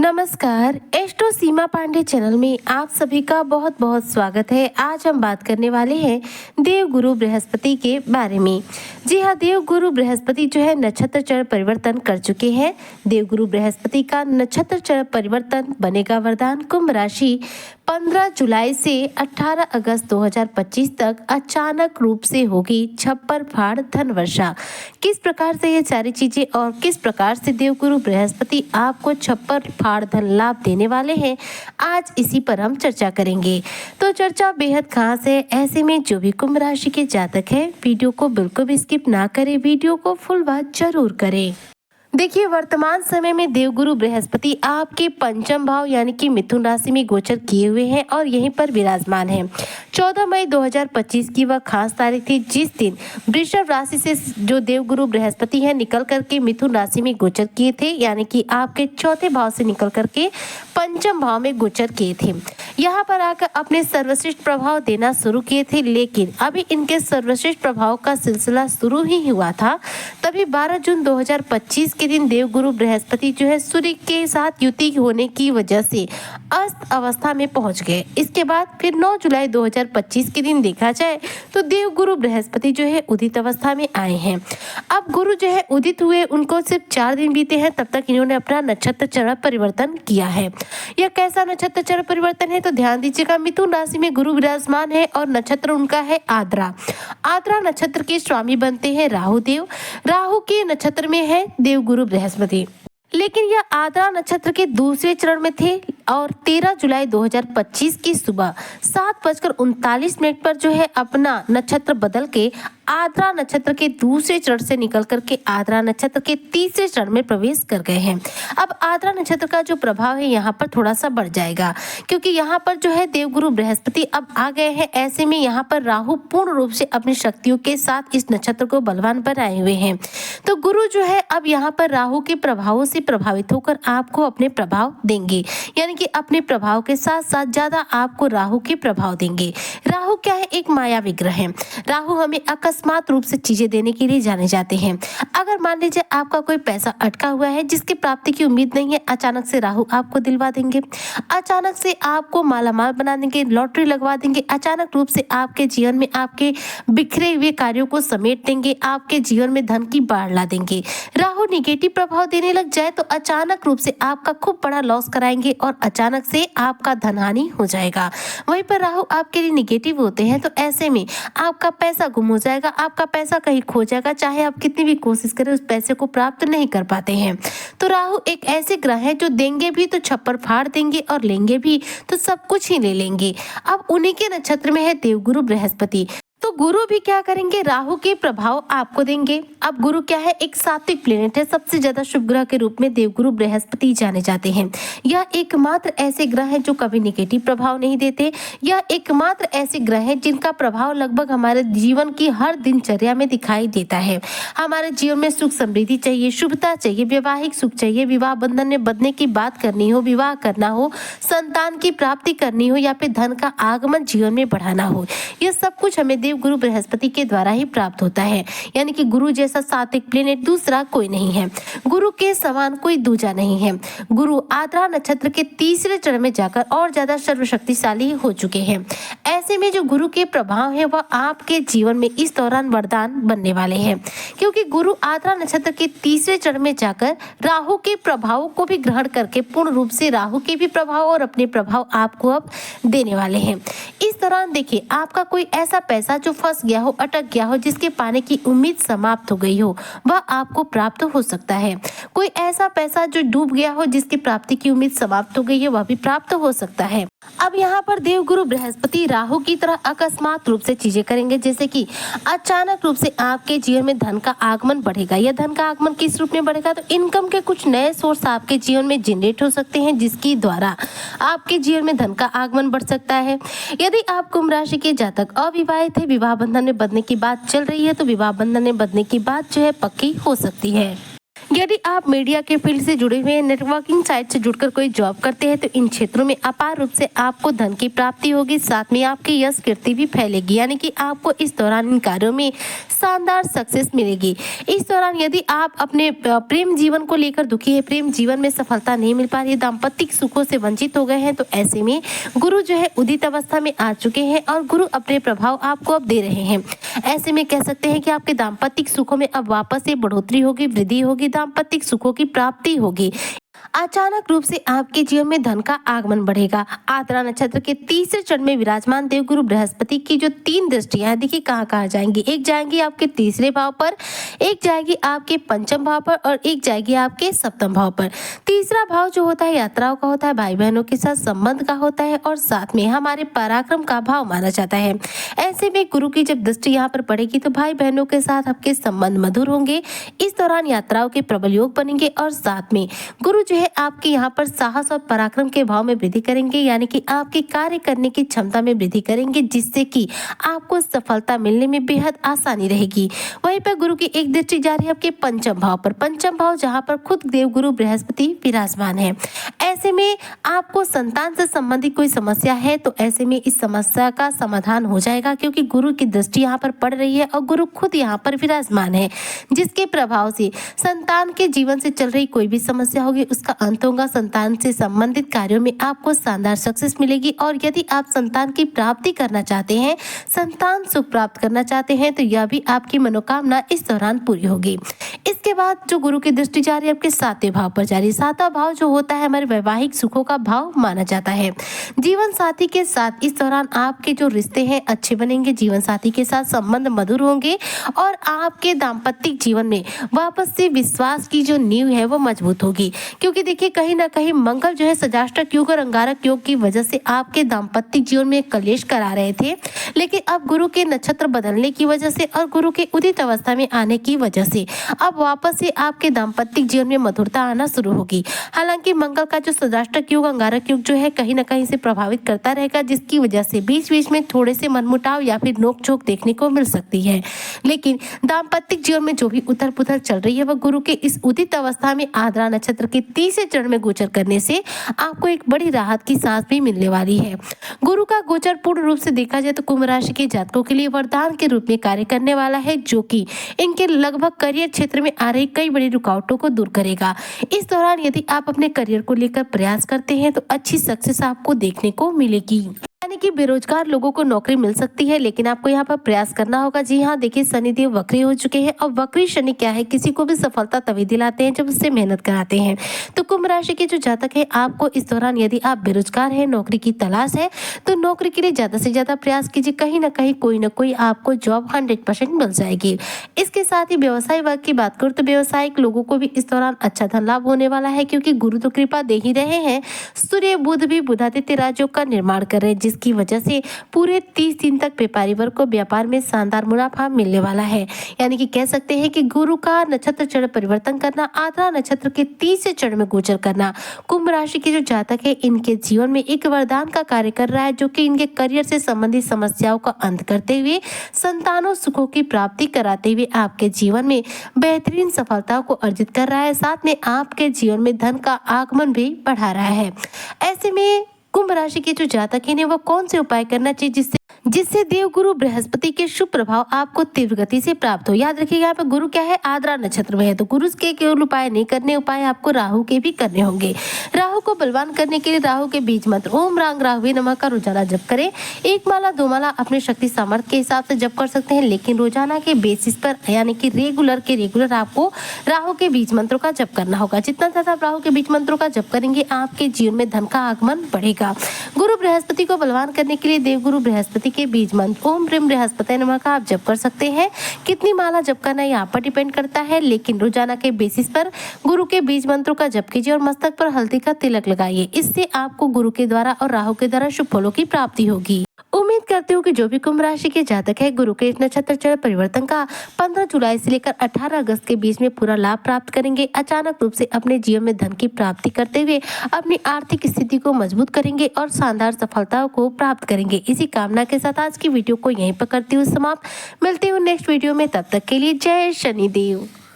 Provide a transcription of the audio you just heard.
नमस्कार, एस्ट्रो सीमा पांडे चैनल में आप सभी का बहुत बहुत स्वागत है। आज हम बात करने वाले हैं देवगुरु बृहस्पति के बारे में। जी हाँ, देवगुरु बृहस्पति जो है नक्षत्र चरण परिवर्तन कर चुके हैं। देवगुरु बृहस्पति का नक्षत्र चरण परिवर्तन बनेगा वरदान कुंभ राशि 15 जुलाई से 18 अगस्त 2025 तक अचानक रूप से होगी छप्पर फाड़ धन वर्षा। किस प्रकार से ये सारी चीजें और किस प्रकार से देवगुरु बृहस्पति आपको छप्पर फाड़ धन लाभ देने वाले हैं, आज इसी पर हम चर्चा करेंगे। तो चर्चा बेहद खास है। ऐसे में जो भी कुंभ राशि के जातक है, वीडियो को बिल्कुल भी स्किप ना करें, वीडियो को फुल वॉच जरूर करें। देखिए, वर्तमान समय में देवगुरु बृहस्पति आपके पंचम भाव यानी कि मिथुन राशि में गोचर किए हुए हैं और यहीं पर विराजमान हैं। 14 मई 2025 की वह खास तारीख थी जिस दिन वृषभ राशि से जो देवगुरु बृहस्पति हैं निकल करके मिथुन राशि में गोचर किए थे, यानी कि आपके चौथे भाव से निकल करके पंचम भाव में गोचर किए थे। यहाँ पर आकर अपने सर्वश्रेष्ठ प्रभाव देना शुरू किए थे, लेकिन अभी इनके सर्वश्रेष्ठ प्रभाव का सिलसिला शुरू ही हुआ था। तभी 12 जून 2025 के दिन देवगुरु बृहस्पति जो है सूर्य के साथ युति होने की वजह से अस्त अवस्था में पहुंच गए। इसके बाद फिर 9 जुलाई 2025 के दिन देखा जाए तो देवगुरु बृहस्पति जो है उदित अवस्था में आए हैं। अब गुरु जो है उदित हुए, उनको सिर्फ 4 दिन बीते हैं, तब तक इन्होंने अपना नक्षत्र चरण परिवर्तन किया है। यह कैसा नक्षत्र चरण परिवर्तन है तो ध्यान दीजिएगा। मिथुन राशि में गुरु विराजमान है और नक्षत्र उनका है आद्रा। आद्रा नक्षत्र के स्वामी बनते हैं राहु देव। राहु के नक्षत्र में है देवगुरु बृहस्पति, लेकिन यह आद्रा नक्षत्र के दूसरे चरण में थे और 13 जुलाई 2025 की सुबह 7:39 पर जो है अपना नक्षत्र बदल के आद्रा नक्षत्र के दूसरे चरण से निकल करके आद्रा नक्षत्र के तीसरे चरण में प्रवेश कर गए हैं। अब आद्रा नक्षत्र का जो प्रभाव है यहाँ पर थोड़ा सा बढ़ जाएगा, क्योंकि यहाँ पर जो है देवगुरु बृहस्पति अब आ गए हैं। ऐसे में यहाँ पर राहु पूर्ण रूप से अपनी शक्तियों के साथ इस नक्षत्र को बलवान बनाए हुए हैं। तो गुरु जो है अब यहाँ पर राहु के प्रभावों से प्रभावित होकर आपको अपने प्रभाव देंगे, यानी कि अपने प्रभाव के साथ साथ ज्यादा आपको राहु के प्रभाव देंगे। राहु क्या है? एक माया विग्रह है। राहु हमें अकस्मात रूप से चीजें देने के लिए जाने जाते हैं। अगर मान लीजिए आपका कोई पैसा अटका हुआ है जिसकी प्राप्ति की उम्मीद नहीं है, अचानक से राहु आपको दिलवा देंगे। अचानक से आपको मालामाल बना देंगे, लॉटरी लगवा देंगे। अचानक रूप से आपके जीवन में आपके बिखरे हुए कार्यों को समेट देंगे, आपके जीवन में धन की बाढ़ ला देंगे। राहु निगेटिव प्रभाव देने लग जाए तो अचानक रूप से आपका खूब बड़ा लॉस कराएंगे और अचानक से आपका धनहानि हो जाएगा। वहीं पर राहु आपके लिए निगेटिव होते हैं तो ऐसे में आपका पैसा गुम हो जाएगा, आपका पैसा कहीं खो जाएगा। चाहे आप कितनी भी कोशिश करें, उस पैसे को प्राप्त नहीं कर पाते हैं। तो राहु एक ऐसे ग्रह है जो देंगे भी तो छप्पर फाड़ देंगे और लेंगे भी तो सब कुछ ही ले लेंगे। अब उन्हीं के नक्षत्र में है देवगुरु बृहस्पति, तो गुरु भी क्या करेंगे? राहु के प्रभाव आपको देंगे। अब गुरु क्या है? एक सात्विक प्लेनेट है। सबसे ज्यादा शुभ ग्रह के रूप में देवगुरु बृहस्पति जाने जाते हैं। यह एकमात्र ऐसे ग्रह हैं जो कभी नेगेटिव प्रभाव नहीं देते। यह एकमात्र ऐसे ग्रह हैं जिनका प्रभाव लगभग हमारे जीवन की हर दिनचर्या में दिखाई देता है। हमारे जीवन में सुख समृद्धि चाहिए, शुभता चाहिए, वैवाहिक सुख चाहिए, विवाह बंधन में बंधने की बात करनी हो, विवाह करना हो, संतान की प्राप्ति करनी हो या फिर धन का आगमन जीवन में बढ़ाना हो, यह सब कुछ हमें गुरु बृहस्पति के द्वारा ही प्राप्त होता है। यानी कि गुरु जैसा सात्विक प्लेनेट दूसरा कोई नहीं है, गुरु के समान कोई दूजा नहीं है। गुरु आद्रा नक्षत्र के तीसरे चरण में जाकर और ज्यादा सर्वशक्तिशाली हो चुके हैं। ऐसे में जो गुरु के प्रभाव है वह आपके जीवन में इस दौरान वरदान बनने वाले हैं, क्योंकि गुरु आद्रा नक्षत्र के तीसरे चरण में जाकर राहु के प्रभावों को भी ग्रहण करके पूर्ण रूप से राहु के भी प्रभाव और अपने प्रभाव आपको अब देने वाले हैं। इस दौरान देखिए, आपका कोई ऐसा पैसा जो फंस गया हो, अटक गया हो, जिसके पाने की उम्मीद समाप्त हो गई हो, वह आपको प्राप्त हो सकता है। कोई ऐसा पैसा जो डूब गया हो, जिसकी प्राप्ति की उम्मीद समाप्त हो गई है, वह भी प्राप्त हो सकता है। अब यहाँ पर देवगुरु बृहस्पति राहु की तरह अकस्मात रूप से चीजें करेंगे, जैसे कि अचानक रूप से आपके जीवन में धन का आगमन बढ़ेगा। यह धन का आगमन किस रूप में बढ़ेगा? तो इनकम के कुछ नए सोर्स आपके जीवन में जनरेट हो सकते हैं, जिसकी द्वारा आपके जीवन में धन का आगमन बढ़ सकता है। यदि आप कुंभ राशि के जातक अविवाहित है, विवाह बंधन में बंधने की बात चल रही है, तो विवाह बंधन में बंधने की बात जो है पक्की हो सकती है। यदि आप मीडिया के फील्ड से जुड़े हुए हैं, नेटवर्किंग साइट से जुड़कर कोई जॉब करते हैं तो इन क्षेत्रों में अपार रूप से आपको धन की प्राप्ति होगी, साथ में आपकी यश कीर्ति भी फैलेगी, यानी कि आपको इस दौरान इन कार्यों में शानदार सक्सेस मिलेगी। इस दौरान यदि आप अपने प्रेम जीवन को लेकर दुखी है, प्रेम जीवन में सफलता नहीं मिल पा रही है, दाम्पत्य सुखों से वंचित हो गए हैं, तो ऐसे में गुरु जो है उदित अवस्था में आ चुके हैं और गुरु अपने प्रभाव आपको अब दे रहे हैं। ऐसे में कह सकते हैं कि आपके दाम्पत्य सुखों में अब वापस से बढ़ोतरी होगी, वृद्धि होगी, दाम्पत्य सुखों की प्राप्ति होगी। अचानक रूप से आपके जीवन में धन का आगमन बढ़ेगा। आद्रा नक्षत्र के तीसरे चरण में विराजमान देवगुरु बृहस्पति की जो 3 दृष्टियां हैं, देखिए कहाँ कहाँ जाएंगी। एक जाएंगी आपके तीसरे भाव पर, एक जाएगी आपके पंचम भाव पर और एक जाएगी आपके सप्तम भाव पर। तीसरा भाव जो होता है यात्राओं का होता है, भाई बहनों के साथ संबंध का होता है और साथ में हमारे पराक्रम का भाव माना जाता है। ऐसे में गुरु की जब दृष्टि यहाँ पर पड़ेगी तो भाई बहनों के साथ आपके संबंध मधुर होंगे। इस दौरान यात्राओं के प्रबल योग बनेंगे और साथ में गुरु जो है आपके यहाँ पर साहस और पराक्रम के भाव में वृद्धि करेंगे, यानी कि आपके कार्य करने की क्षमता में वृद्धि करेंगे, जिससे कि आपको सफलता मिलने में बेहद आसानी रहेगी। वहीं पर गुरु की एक दृष्टि जा रही है आपके पंचम भाव पर, पंचम भाव जहाँ पर खुद देवगुरु बृहस्पति विराजमान है। ऐसे में आपको संतान से संबंधित कोई समस्या है तो ऐसे में इस समस्या का समाधान हो जाएगा, क्योंकि गुरु की दृष्टि यहाँ पर पड़ रही है और गुरु खुद यहाँ पर विराजमान है, जिसके प्रभाव से संतान के जीवन से चल रही कोई भी समस्या होगी उसका अंत होगा। संतान से संबंधित कार्यों में आपको शानदार सक्सेस मिलेगी और यदि आप संतान की प्राप्ति करना चाहते हैं, संतान सुख प्राप्त करना चाहते हैं, तो यह भी आपकी मनोकामना इस दौरान पूरी होगी। इसके बाद जो गुरु की दृष्टि जा रही है आपके 7वें भाव पर जा रही है। 7वां भाव जो होता है हमारे वैवाहिक सुखों का भाव माना जाता है। जीवन साथी के साथ इस दौरान आपके जो रिश्ते हैं अच्छे बनेंगे, जीवन साथी के साथ संबंध मधुर होंगे और आपके दाम्पत्य जीवन में वापस से विश्वास की जो नींव है वो मजबूत होगी, क्योंकि देखिए कहीं ना कहीं मंगल जो है सजाष्टक योग और अंगारक योग की वजह से आपके दाम्पत्य जीवन में कलेश करा रहे थे, लेकिन अब गुरु के नक्षत्र बदलने की वजह से और गुरु के उदित अवस्था में आने की वजह से अब वापस से आपके दाम्पत्य जीवन में मधुरता आना शुरू होगी। हालांकि मंगल का जो सजाष्टक योग अंगारक योग जो है कहीं ना कहीं से प्रभावित करता रहेगा, जिसकी वजह से बीच बीच में थोड़े से मनमुटाव या फिर नोकझोंक देखने को मिल सकती है। लेकिन दाम्पत्य जीवन में जो भी उथल पुथल चल रही है वह गुरु के इस उदित अवस्था में आद्रा नक्षत्र के तीसरे चरण में गोचर करने से आपको एक बड़ी राहत की सांस भी मिलने वाली है। गुरु का गोचर पूर्ण रूप से देखा जाए तो कुंभ राशि के जातकों के लिए वरदान के रूप में कार्य करने वाला है, जो कि इनके लगभग करियर क्षेत्र में आ रही कई बड़ी रुकावटों को दूर करेगा। इस दौरान यदि आप अपने करियर को लेकर प्रयास करते हैं तो अच्छी सक्सेस आपको देखने को मिलेगी, यानी कि बेरोजगार लोगों को नौकरी मिल सकती है, लेकिन आपको यहाँ पर प्रयास करना होगा। जी हाँ, देखिए शनिदेव वक्री हो चुके हैं और वक्री शनि क्या है, किसी को भी सफलता तभी दिलाते हैं जब उससे मेहनत कराते हैं। तो कुंभ राशि के जो जातक है आपको इस दौरान यदि आप बेरोजगार हैं, नौकरी की तलाश है, तो नौकरी के लिए ज्यादा से ज्यादा प्रयास कीजिए। कहीं ना कहीं कोई ना कोई आपको जॉब 100% मिल जाएगी। इसके साथ ही व्यवसाय वर्ग की बात करूँ तो व्यवसायिक लोगों को भी इस दौरान अच्छा धन लाभ होने वाला है, क्योंकि गुरु तो कृपा दे ही रहे हैं। सूर्य बुध भी बुधादित्य राजयोग का निर्माण कर रहे हैं, जिसकी वजह से पूरे 30 दिन तक व्यापारी वर्ग को व्यापार में शानदार मुनाफा मिलने वाला है। यानी कि कह सकते हैं कि गुरु का नक्षत्र चरण परिवर्तन करना, आद्रा नक्षत्र के तीसरे चरण में गोचर करना कुंभ राशि के जो जातक है इनके जीवन में एक वरदान का कार्य कर रहा है, जो कि इनके करियर से संबंधित समस्याओं का अंत करते हुए संतानों सुखों की प्राप्ति कराते हुए आपके जीवन में बेहतरीन सफलताओं को अर्जित कर रहा है। साथ में आपके जीवन में धन का आगमन भी बढ़ा रहा है। ऐसे में कुंभ राशि के जो जातक हैं वो कौन से उपाय करना चाहिए जिससे देवगुरु बृहस्पति के शुभ प्रभाव आपको तीव्र गति से प्राप्त हो। याद रखिएगा यहाँ पे गुरु क्या है, आद्रा नक्षत्र में है, तो गुरु के केवल उपाय नहीं करने, उपाय आपको राहु के भी करने होंगे। राहु को बलवान करने के लिए राहु के बीज मंत्र ओम रांग राहुवे नमः का रोजाना जप करें। 1 माला 2 माला अपने शक्ति सामर्थ्य के हिसाब से जप कर सकते हैं, लेकिन रोजाना के बेसिस पर यानी कि रेगुलर आपको राहु के बीज मंत्रों का जप करना होगा। जितना ज्यादा राहु के बीज मंत्रों का जप करेंगे आपके जीवन में धन का आगमन बढ़ेगा। गुरु बृहस्पति को बलवान करने के लिए देवगुरु बृहस्पति के बीज मंत्र ओम ह्रीम बृहस्पति नमः का आप जप कर सकते हैं। कितनी माला जप करना यहाँ पर डिपेंड करता है, लेकिन रोजाना के बेसिस पर गुरु के बीज मंत्रों का जप कीजिए और मस्तक पर हल्दी का तिलक लगाइए। इससे आपको गुरु के द्वारा और राहु के द्वारा शुभ फलों की प्राप्ति होगी। उम्मीद करती हूँ कि जो भी कुंभ राशि के जातक है गुरु के इस नक्षत्र चरण परिवर्तन का 15 जुलाई से लेकर 18 अगस्त के बीच में पूरा लाभ प्राप्त करेंगे। अचानक रूप से अपने जीवन में धन की प्राप्ति करते हुए अपनी आर्थिक स्थिति को मजबूत करेंगे और शानदार सफलताओं को प्राप्त करेंगे। इसी कामना के साथ आज की वीडियो को यहीं पर करती हूँ समाप्त। मिलते हूँ नेक्स्ट वीडियो में, तब तक के लिए जय शनिदेव।